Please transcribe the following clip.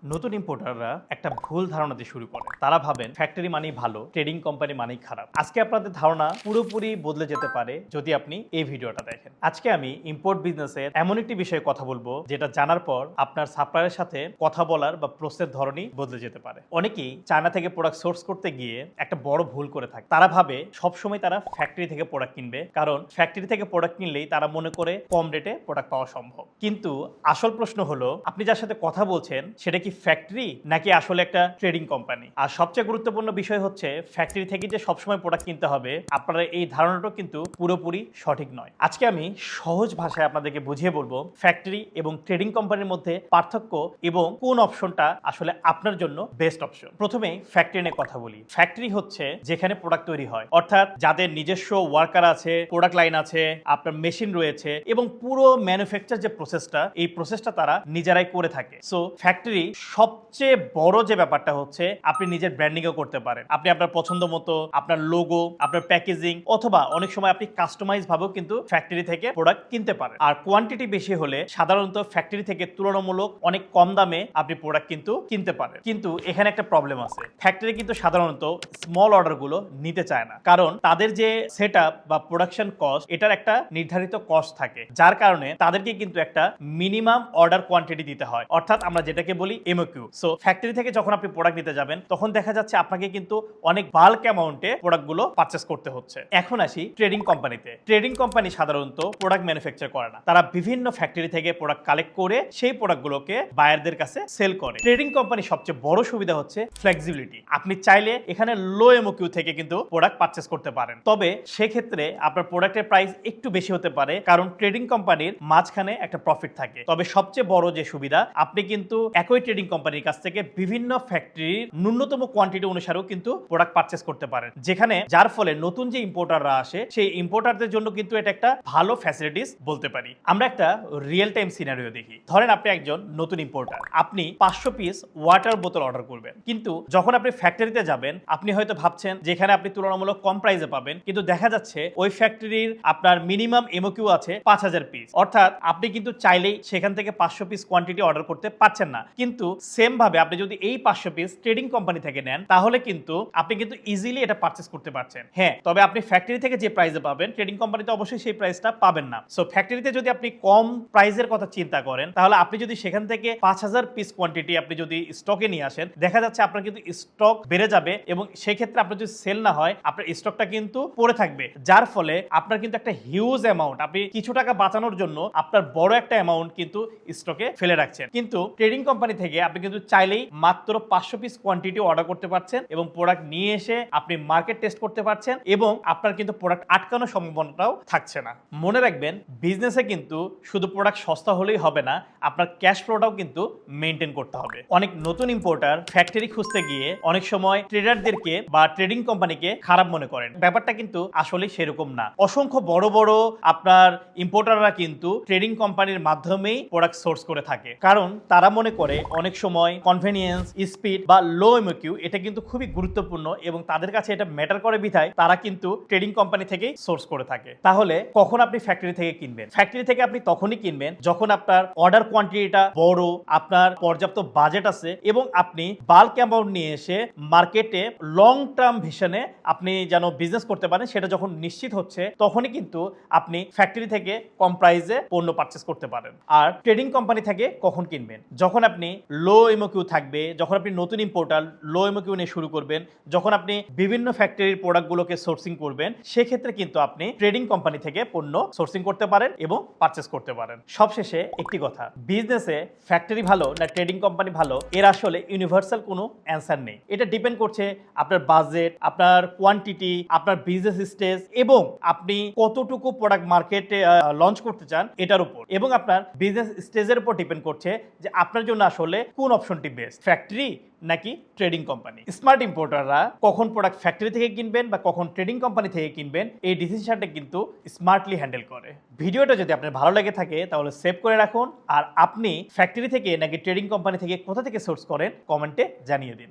নতুন ইম্পোর্টাররা একটা ভুল ধারণা দিয়ে শুরু করে। তারা ভাবেন ফ্যাক্টরি মানেই ভালো, ট্রেডিং কোম্পানি মানেই খারাপ। আজকে আপনাদের ধারণা পুরোপুরি বদলে যেতে পারে যদি আপনি এই ভিডিওটা দেখেন। আজকে আমি ইম্পোর্ট বিজনেসের এমন একটি বিষয়ে কথা বলবো যেটা জানার পর আপনার সাপ্লায়ারের সাথে কথা বলার বা প্রসেস ধরনই বদলে যেতে পারে। অনেকেই চায়না থেকে প্রোডাক্ট সোর্স করতে গিয়ে একটা বড় ভুল করে থাকে। তারা ভাবে সবসময় তারা ফ্যাক্টরি থেকে প্রোডাক্ট কিনবে, কারণ ফ্যাক্টরি থেকে প্রোডাক্ট কিনলেই তারা মনে করে কম রেটে প্রোডাক্ট পাওয়া সম্ভব। কিন্তু আসল প্রশ্ন হলো, আপনি যার সাথে কথা বলছেন সেটা কি ফ্যাক্টরি নাকি আসলে একটা ট্রেডিং কোম্পানি? আর সবচেয়ে গুরুত্বপূর্ণ বিষয় হচ্ছে ফ্যাক্টরি থেকে যে সবসময় প্রোডাক্ট কিনতে হবে, আপনারা এই ধারণাটা কিন্তু পুরোপুরি সঠিক নয়। আজকে আমি সহজ ভাষায় আপনাদেরকে বুঝিয়ে বলবো ফ্যাক্টরি এবং ট্রেডিং কোম্পানির মধ্যে পার্থক্য এবং কোন অপশনটা আসলে আপনার জন্য বেস্ট অপশন। প্রথমে ফ্যাক্টরি নিয়ে কথা বলি। ফ্যাক্টরি হচ্ছে যেখানে প্রোডাক্ট তৈরি হয়, অর্থাৎ যাদের নিজস্ব ওয়ার্কার আছে, প্রোডাক্ট লাইন আছে, আপনার মেশিন রয়েছে এবং পুরো ম্যানুফ্যাকচার যে প্রসেসটা, এই প্রসেসটা তারা নিজেরাই করে থাকে। সো ফ্যাক্টরি সবচেয়ে বড় যে ব্যাপারটা হচ্ছে আপনি নিজের ব্র্যান্ডিংও করতে পারেন। আপনি আপনার পছন্দ মতো আপনার লোগো, আপনার প্যাকেজিং, অথবা অনেক সময় আপনি কাস্টমাইজ ভাবেও কিন্তু ফ্যাক্টরি থেকে প্রোডাক্ট কিনতে পারেন। আর কোয়ান্টিটি বেশি হলে সাধারণত ফ্যাক্টরি থেকে তুলনামূলক অনেক কম দামে আপনি প্রোডাক্ট কিন্তু কিনতে পারেন। কিন্তু এখানে একটা প্রবলেম আছে, ফ্যাক্টরি কিন্তু সাধারণত স্মল অর্ডারগুলো নিতে চায় না, কারণ তাদের যে সেটআপ বা প্রোডাকশন কস্ট, এটার একটা নির্ধারিত কস্ট থাকে, যার কারণে তাদেরকে কিন্তু একটা মিনিমাম অর্ডার কোয়ান্টিটি দিতে হয়, অর্থাৎ আমরা যেটাকে বলি এমওকিউ। সো ফ্যাক্টরি থেকে যখন আপনি প্রোডাক্ট নিতে যাবেন তখন দেখা যাচ্ছে আপনাকে কিন্তু অনেক বাল্ক অ্যামাউন্টে প্রোডাক্টগুলো পারচেস করতে হচ্ছে। এখন আসি ট্রেডিং কোম্পানিতে। ট্রেডিং কোম্পানি সাধারণত প্রোডাক্ট ম্যানুফ্যাকচার করে না, তারা বিভিন্ন ফ্যাক্টরি থেকে প্রোডাক্ট কালেক্ট করে সেই প্রোডাক্টগুলোকে বায়ারদের কাছে সেল করে। ট্রেডিং কোম্পানি সবচেয়ে বড় সুবিধা হচ্ছে ফ্লেক্সিবিলিটি। আপনি চাইলে এখানে লো এমওকিউ থেকে কিন্তু প্রোডাক্ট পারচেস করতে পারেন, তবে সেক্ষেত্রে আপনার প্রোডাক্টের প্রাইস একটু বেশি হতে পারে, কারণ ট্রেডিং কোম্পানির মাঝখানে একটা প্রফিট থাকে। তবে সবচেয়ে বড় যে সুবিধা, আপনি কিন্তু একই ট্রেডিং কোম্পানির কাছ থেকে বিভিন্ন ফ্যাক্টরির ন্যূনতম কোয়ান্টিটি অনুসারেও কিন্তু প্রোডাক্ট পারচেস করতে পারেন, যেখানে যার ফলে নতুন যে ইম্পোর্টাররা আসে সেই ইম্পোর্টারদের জন্য কিন্তু এটা একটা ভালো ফ্যাসিলিটিস বলতে পারি। আমরা একটা রিয়েল টাইম সিনারিও দেখি। ধরেন আপনি একজন নতুন ইম্পোর্টার, আপনি 500 পিস ওয়াটার বোতল অর্ডার করবেন, কিন্তু যখন আপনি ফ্যাক্টরিতে যাবেন আপনি হয়তো ভাবছেন যেখানে আপনি তুলনামূলক কম প্রাইসে পাবেন, কিন্তু দেখা যাচ্ছে ওই ফ্যাক্টরির আপনার মিনিমাম এমওকিউ আছে 5000 পিস, অর্থাৎ আপনি কিন্তু চাইলেই সেখান থেকে 500 পিস কোয়ান্টিটি অর্ডার করতে পারছেন না। কিন্তু সেম ভাবে আপনি যদি এই 500 পিস ট্রেডিং কোম্পানি থেকে নেন, তাহলে কিন্তু আপনি কিন্তু ইজিলি এটা পারচেস করতে পারছেন। হ্যাঁ, তবে আপনি ফ্যাক্টরি থেকে যে প্রাইসে পাবেন ট্রেডিং কোম্পানিতে অবশ্যই সেই প্রাইসটা পাবেন না। সো ফ্যাক্টরিতে যদি আপনি কম প্রাইসের কথা চিন্তা করেন, তাহলে আপনি যদি সেখান থেকে 5000 পিস কোয়ান্টিটি আপনি যদি স্টকে নিয়ে আসেন, দেখা যাচ্ছে আপনার কিন্তু স্টক বেড়ে যাবে এবং সেই ক্ষেত্রে আপনার যদি সেল না হয় আপনার স্টকটা কিন্তু পড়ে থাকবে, যার ফলে আপনার কিন্তু একটা হিউজ অ্যামাউন্ট, আপনি কিছু টাকা বাঁচানোর জন্য আপনার বড় একটা অ্যামাউন্ট কিন্তু স্টকে ফেলে রাখছেন। কিন্তু ট্রেডিং কোম্পানি থেকে আপনি কিন্তু চাইলেই মাত্র 500 পিস কোয়ান্টিটি অর্ডার করতে পারছেন এবং প্রোডাক্ট নিয়ে এসে আপনি মার্কেট টেস্ট করতে পারছেন এবং আপনার কিন্তু প্রোডাক্ট আটকানোর সম্ভাবনাটাও থাকছে না। মনে রাখবেন, বিজনেসে কিন্তু শুধু প্রোডাক্ট সস্তা হলেই হবে না, আপনার ক্যাশ ফ্লোটাও কিন্তু মেনটেন করতে হবে। অনেক নতুন ইম্পোর্টার ফ্যাক্টরি খুঁজতে গিয়ে অনেক সময় ট্রেডারদেরকে বা ট্রেডিং কোম্পানিকে খারাপ মনে করেন। ব্যাপারটা কিন্তু আসলে সেরকম না। অসংখ্য বড় বড় আপনার ইম্পোর্টাররা কিন্তু ট্রেডিং কোম্পানির মাধ্যমেই প্রোডাক্ট সোর্স করে থাকে, কারণ তারা মনে করে অনেক সময় কনভেনিয়েন্স, স্পিড বা লো এমওকিউ এটা কিন্তু খুবই গুরুত্বপূর্ণ এবং তাদের কাছে এটা ম্যাটার করে বিধায় তারা কিন্তু ট্রেডিং কোম্পানি থেকেই সোর্স করে থাকে। তাহলে কখন আপনি ফ্যাক্টরি থেকে কিনবেন? ফ্যাক্টরি থেকে আপনি তখনই কিনবেন যখন আপনার অর্ডার কোয়ান্টিটিটা বড়, আপনার পর্যাপ্ত বাজেট আছে এবং আপনি বাল্ক অ্যামাউন্ট নিয়ে এসে মার্কেটে লং টার্ম ভিশনে আপনি যেন বিজনেস করতে পারেন সেটা যখন নিশ্চিত হচ্ছে, তখনই কিন্তু আপনি ফ্যাক্টরি থেকে কম প্রাইসে পণ্য পারচেস করতে পারেন। আর ট্রেডিং কোম্পানি থেকে কখন কিনবেন? যখন আপনি লো এমওকিউ থাকবে, যখন আপনি নতুন ইম্পোর্টার লো এমওকিউ নিয়ে শুরু করবেন, যখন আপনি বিভিন্ন ফ্যাক্টরির প্রোডাক্টগুলোকে সোর্সিং করবেন, সেক্ষেত্রে কিন্তু আপনি ট্রেডিং কোম্পানি থেকে পণ্য সোর্সিং করতে পারেন এবং পারচেস করতে পারেন। সবশেষে একটি কথা, বিজনেসে ফ্যাক্টরি ভালো না ট্রেডিং কোম্পানি ভালো, এর আসলে ইউনিভার্সাল কোনো অ্যান্সার নেই। এটা ডিপেন্ড করছে আপনার বাজেট, আপনার কোয়ান্টিটি, আপনার বিজনেস স্টেজ এবং আপনি কতটুকু প্রোডাক্ট মার্কেটে লঞ্চ করতে চান এটার উপর, এবং আপনার বিজনেস স্টেজের উপর ডিপেন্ড করছে যে আপনার জন্য আসলে কোন অপশনটি বেস্ট, ফ্যাক্টরি নাকি ট্রেডিং কোম্পানি। স্মার্ট ইম্পোর্টাররা কখন প্রোডাক্ট ফ্যাক্টরি থেকে কিনবেন বা কখন ট্রেডিং কোম্পানি থেকে কিনবেন, এই ডিসিশনটা কিন্তু স্মার্টলি হ্যান্ডেল করে। ভিডিওটা যদি আপনার ভালো লেগে থাকে তাহলে সেভ করে রাখুন, আর আপনি ফ্যাক্টরি থেকে নাকি ট্রেডিং কোম্পানি থেকে কোথা থেকে সোর্স করেন কমেন্টে জানিয়ে দিন।